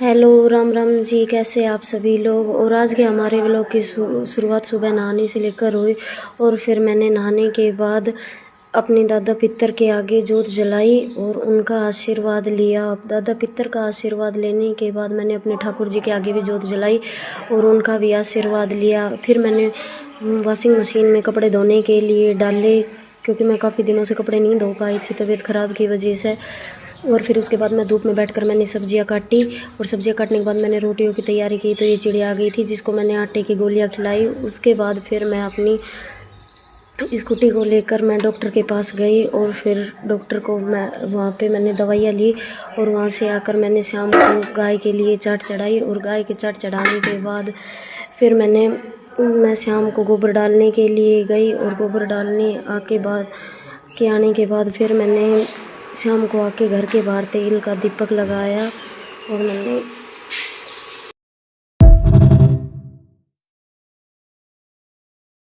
Hello, Ram Ram ji. कैसे आप सभी लोग। और आज के हमारे व्लॉग की शुरुआत सुबह नहाने से लेकर हुई। और फिर मैंने नहाने के बाद अपने दादा पितर के आगे जोत जलाई और उनका आशीर्वाद लिया। दादा पितर का आशीर्वाद लेने के बाद मैंने अपने ठाकुर जी के आगे भी जोत जलाई और उनका भी आशीर्वाद लिया। फिर मैंने वॉशिंग मशीन में कपड़े धोने के लिए डाले, क्योंकि मैं काफ़ी दिनों से कपड़े नहीं धो पाई थी तबीयत ख़राब की वजह से। और फिर उसके बाद मैं धूप में बैठकर मैंने सब्जियां काटी और सब्जियां काटने के बाद मैंने रोटियों की तैयारी की। तो ये चिड़िया आ गई थी जिसको मैंने आटे की गोलियां खिलाई। उसके बाद फिर मैं अपनी स्कूटी को लेकर मैं डॉक्टर के पास गई और फिर डॉक्टर को वहाँ पे मैंने दवाइयाँ ली। और वहाँ से आकर मैंने शाम को गाय के लिए चाट चढ़ाई और गाय के चाट चढ़ाने के बाद फिर मैं शाम को गोबर डालने के लिए गई। और गोबर डालने आने के बाद फिर मैंने शाम को आके घर के बाहर तेल का दीपक लगाया और मैंने